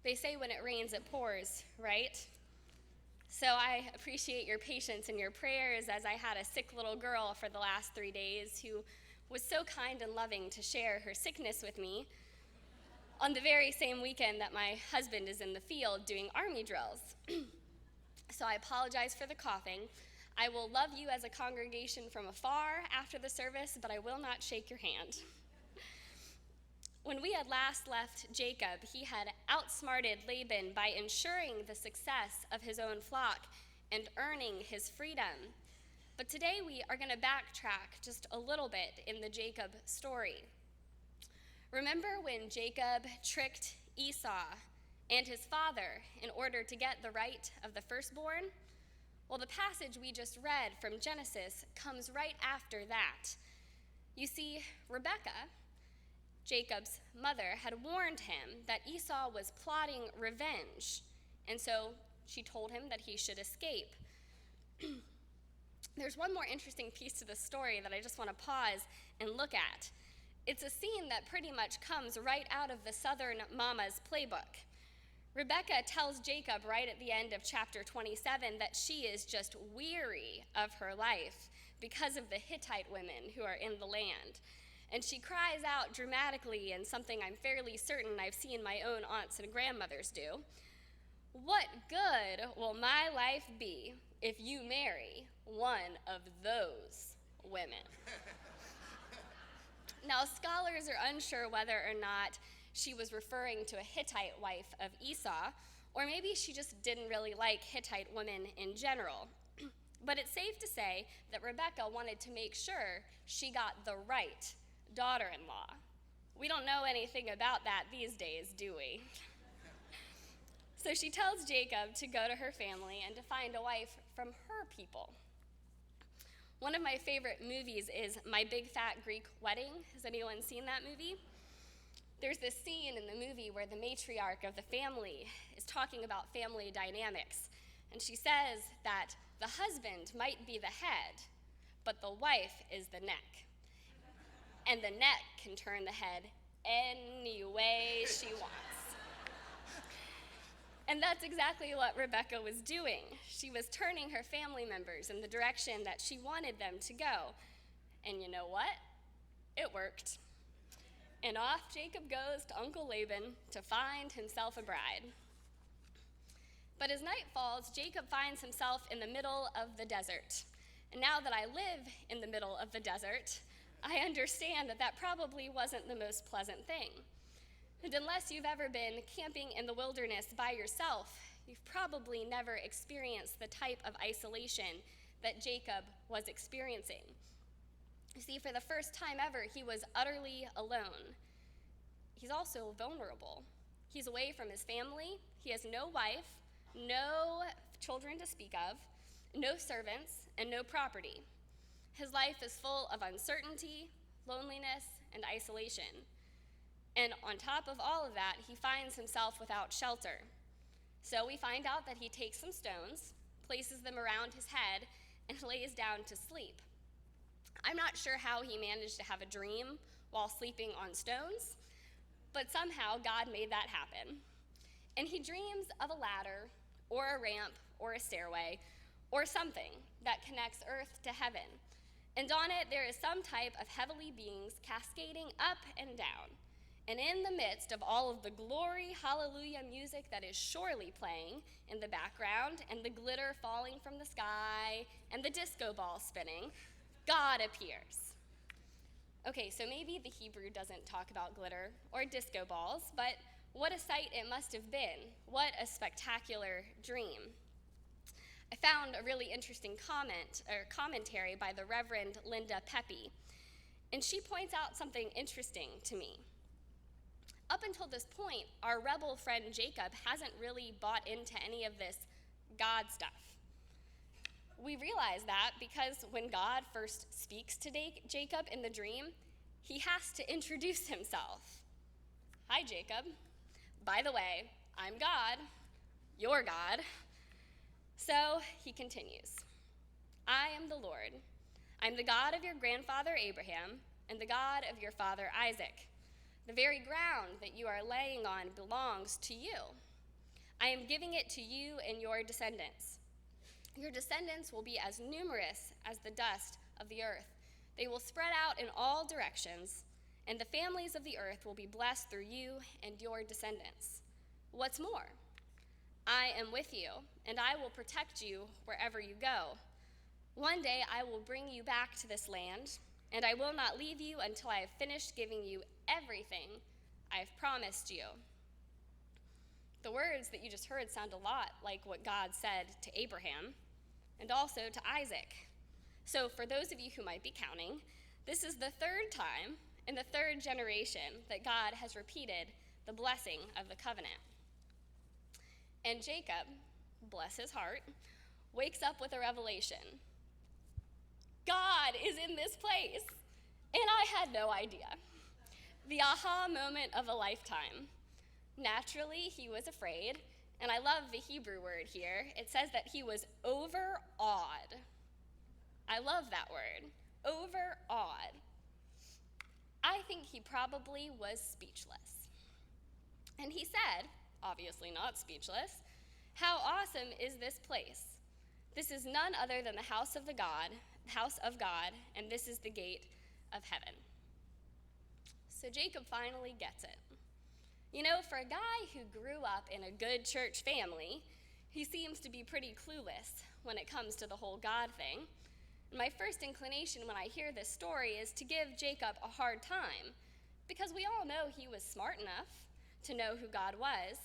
They say when it rains, it pours, right? So I appreciate your patience and your prayers as I had a sick little girl for the last 3 days who was so kind and loving to share her sickness with me on the very same weekend that my husband is in the field doing army drills. So I apologize for the coughing. I will love you as a congregation from afar after the service, but I will not shake your hand. When we had last left Jacob, he had outsmarted Laban by ensuring the success of his own flock and earning his freedom. But today we are going to backtrack just a little bit in the Jacob story. Remember when Jacob tricked Esau and his father in order to get the right of the firstborn? Well, the passage we just read from Genesis comes right after that. You see, Rebekah, Jacob's mother, had warned him that Esau was plotting revenge, and so she told him that he should escape. There's one more interesting piece to the story that I just want to pause and look at. It's a scene that pretty much comes right out of the Southern Mama's playbook. Rebekah tells Jacob right at the end of chapter 27 that she is just weary of her life because of the Hittite women who are in the land. And she cries out dramatically in something I'm fairly certain I've seen my own aunts and grandmothers do. What good will my life be if you marry one of those women? Now, scholars are unsure whether or not she was referring to a Hittite wife of Esau, or maybe she just didn't really like Hittite women in general. But it's safe to say that Rebekah wanted to make sure she got the right daughter-in-law. We don't know anything about that these days, do we? So she tells Jacob to go to her family and to find a wife from her people. One of my favorite movies is My Big Fat Greek Wedding. Has anyone seen that movie? There's this scene in the movie where the matriarch of the family is talking about family dynamics, and she says that the husband might be the head, but the wife is the neck. And the neck can turn the head any way she wants. And that's exactly what Rebekah was doing. She was turning her family members in the direction that she wanted them to go. And you know what? It worked. And off Jacob goes to Uncle Laban to find himself a bride. But as night falls, Jacob finds himself in the middle of the desert. And now that I live in the middle of the desert, I understand that that probably wasn't the most pleasant thing. And unless you've ever been camping in the wilderness by yourself, you've probably never experienced the type of isolation that Jacob was experiencing. You see, for the first time ever, he was utterly alone. He's also vulnerable. He's away from his family. He has no wife, no children to speak of, no servants, and no property. His life is full of uncertainty, loneliness, and isolation. And on top of all of that, he finds himself without shelter. So we find out that he takes some stones, places them around his head, and lays down to sleep. I'm not sure how he managed to have a dream while sleeping on stones, but somehow God made that happen. And he dreams of a ladder, or a ramp, or a stairway, or something that connects earth to heaven. And on it, there is some type of heavenly beings cascading up and down. And in the midst of all of the glory, hallelujah music that is surely playing in the background, and the glitter falling from the sky, and the disco ball spinning, God appears. Okay, so maybe the Hebrew doesn't talk about glitter or disco balls, but what a sight it must have been. What a spectacular dream. I found a really interesting commentary by the Reverend Linda Pepe, and she points out something interesting to me. Up until this point, our rebel friend Jacob hasn't really bought into any of this God stuff. We realize that because when God first speaks to Jacob in the dream, he has to introduce himself. Hi, Jacob. By the way, I'm God, your God. So he continues, I am the Lord. I'm the God of your grandfather Abraham and the God of your father Isaac. The very ground that you are laying on belongs to you. I am giving it to you and your descendants. Your descendants will be as numerous as the dust of the earth. They will spread out in all directions, and the families of the earth will be blessed through you and your descendants. What's more, I am with you, and I will protect you wherever you go. One day I will bring you back to this land, and I will not leave you until I have finished giving you everything I have promised you. The words that you just heard sound a lot like what God said to Abraham and also to Isaac. So for those of you who might be counting, this is the third time in the third generation that God has repeated the blessing of the covenant. And Jacob, bless his heart, wakes up with a revelation. God is in this place, and I had no idea. The aha moment of a lifetime. Naturally, he was afraid, and I love the Hebrew word here. It says that he was overawed. I love that word, overawed. I think he probably was speechless. And he said, obviously not speechless, "How awesome is this place? This is none other than the house of God, and this is the gate of heaven." So Jacob finally gets it. You know, for a guy who grew up in a good church family, he seems to be pretty clueless when it comes to the whole God thing. And my first inclination when I hear this story is to give Jacob a hard time, because we all know he was smart enough to know who God was,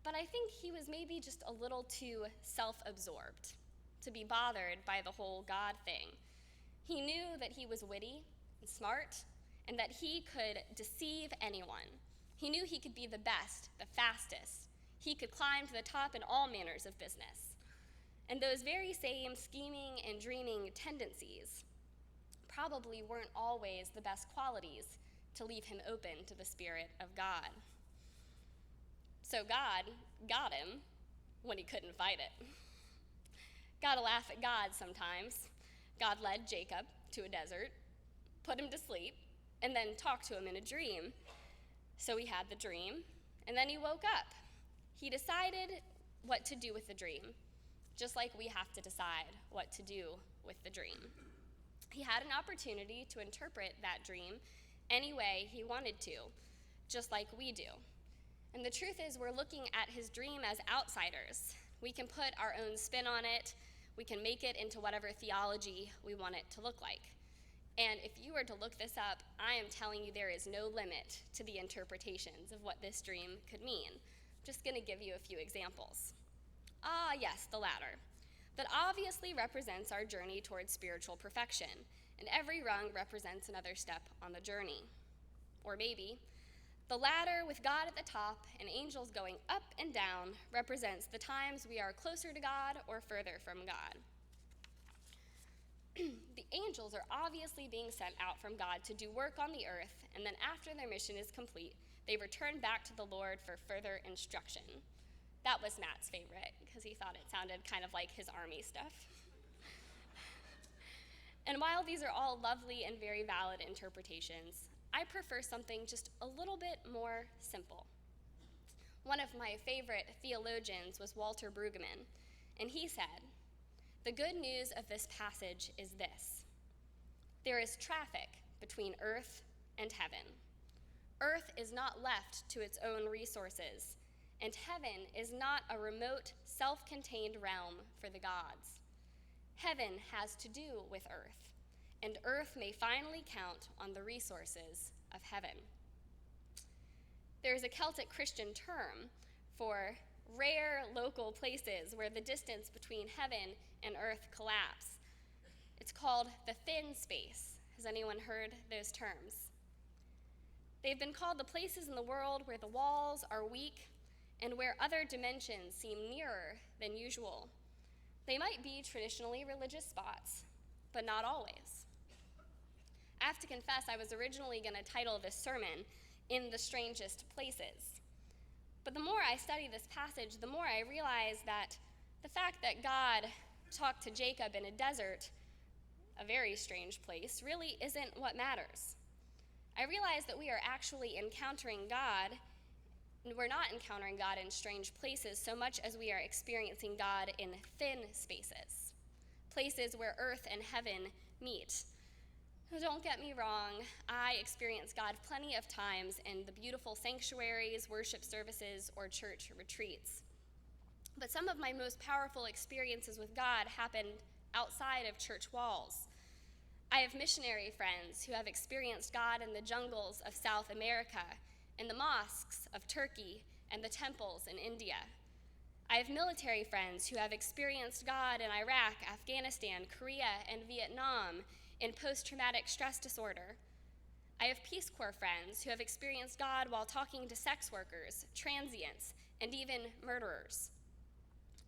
but I think he was maybe just a little too self-absorbed to be bothered by the whole God thing. He knew that he was witty and smart, and that he could deceive anyone. He knew he could be the best, the fastest. He could climb to the top in all manners of business. And those very same scheming and dreaming tendencies probably weren't always the best qualities to leave him open to the Spirit of God. So God got him when he couldn't fight it. Gotta laugh at God sometimes. God led Jacob to a desert, put him to sleep, and then talked to him in a dream. So he had the dream, and then he woke up. He decided what to do with the dream, just like we have to decide what to do with the dream. He had an opportunity to interpret that dream any way he wanted to, just like we do. And the truth is, we're looking at his dream as outsiders. We can put our own spin on it. We can make it into whatever theology we want it to look like. And if you were to look this up, I am telling you there is no limit to the interpretations of what this dream could mean. I'm just going to give you a few examples. Yes, the latter. That obviously represents our journey towards spiritual perfection, and every rung represents another step on the journey. Or maybe, the ladder with God at the top and angels going up and down represents the times we are closer to God or further from God. The angels are obviously being sent out from God to do work on the earth, and then after their mission is complete, they return back to the Lord for further instruction. That was Matt's favorite, because he thought it sounded kind of like his army stuff. And while these are all lovely and very valid interpretations, I prefer something just a little bit more simple. One of my favorite theologians was Walter Brueggemann, and he said, "The good news of this passage is this: there is traffic between earth and heaven. Earth is not left to its own resources, and heaven is not a remote, self-contained realm for the gods. Heaven has to do with earth, and earth may finally count on the resources of heaven." There is a Celtic Christian term for rare local places where the distance between heaven and earth collapse. It's called the thin space. Has anyone heard those terms? They've been called the places in the world where the walls are weak and where other dimensions seem nearer than usual. They might be traditionally religious spots, but not always. I have to confess, I was originally going to title this sermon, "In the Strangest Places." But the more I study this passage, the more I realize that the fact that God talked to Jacob in a desert, a very strange place, really isn't what matters. I realize that we are actually encountering God we're not encountering God in strange places so much as we are experiencing God in thin spaces, places where earth and heaven meet. Don't get me wrong, I experience God plenty of times in the beautiful sanctuaries, worship services, or church retreats. But some of my most powerful experiences with God happened outside of church walls. I have missionary friends who have experienced God in the jungles of South America, in the mosques of Turkey, and the temples in India. I have military friends who have experienced God in Iraq, Afghanistan, Korea, and Vietnam in post-traumatic stress disorder. I have Peace Corps friends who have experienced God while talking to sex workers, transients, and even murderers.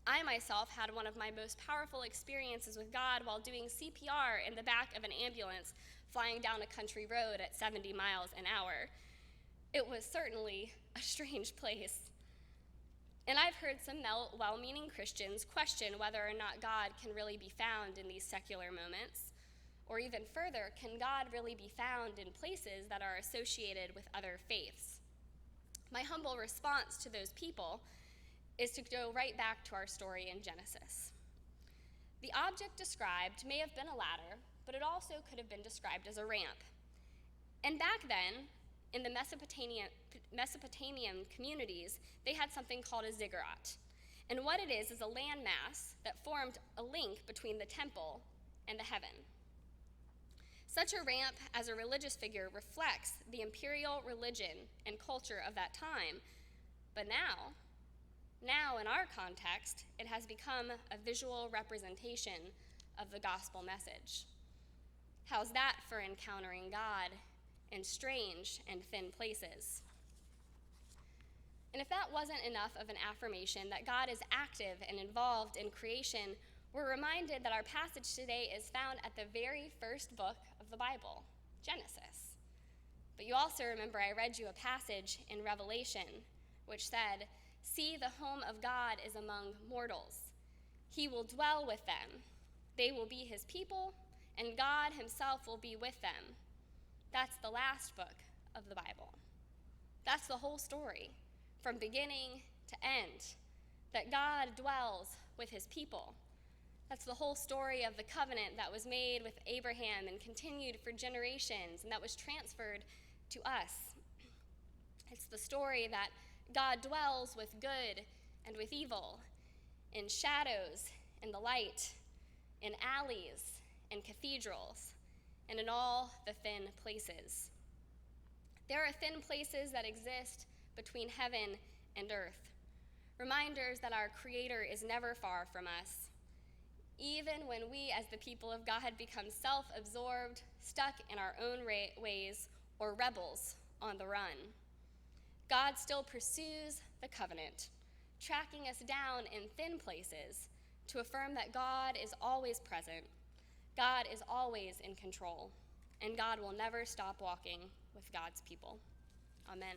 I myself had one of my most powerful experiences with God while doing CPR in the back of an ambulance flying down a country road at 70 miles an hour. It was certainly a strange place. And I've heard some well-meaning Christians question whether or not God can really be found in these secular moments, or even further, can God really be found in places that are associated with other faiths? My humble response to those people is to go right back to our story in Genesis. The object described may have been a ladder, but it also could have been described as a ramp. And back then, in the Mesopotamian communities, they had something called a ziggurat. And what it is a landmass that formed a link between the temple and the heaven. Such a ramp as a religious figure reflects the imperial religion and culture of that time, but now in our context, it has become a visual representation of the gospel message. How's that for encountering God in strange and thin places? And if that wasn't enough of an affirmation that God is active and involved in creation, we're reminded that our passage today is found at the very first book of the Bible, Genesis. But you also remember I read you a passage in Revelation which said, "See, the home of God is among mortals. He will dwell with them. They will be his people, and God himself will be with them." That's the last book of the Bible. That's the whole story, from beginning to end, that God dwells with his people. That's the whole story of the covenant that was made with Abraham and continued for generations, and that was transferred to us. It's the story that God dwells with good and with evil, in shadows, in the light, in alleys, in cathedrals, and in all the thin places. There are thin places that exist between heaven and earth, reminders that our Creator is never far from us, even when we as the people of God become self-absorbed, stuck in our own ways, or rebels on the run. God still pursues the covenant, tracking us down in thin places to affirm that God is always present, God is always in control, and God will never stop walking with God's people. Amen.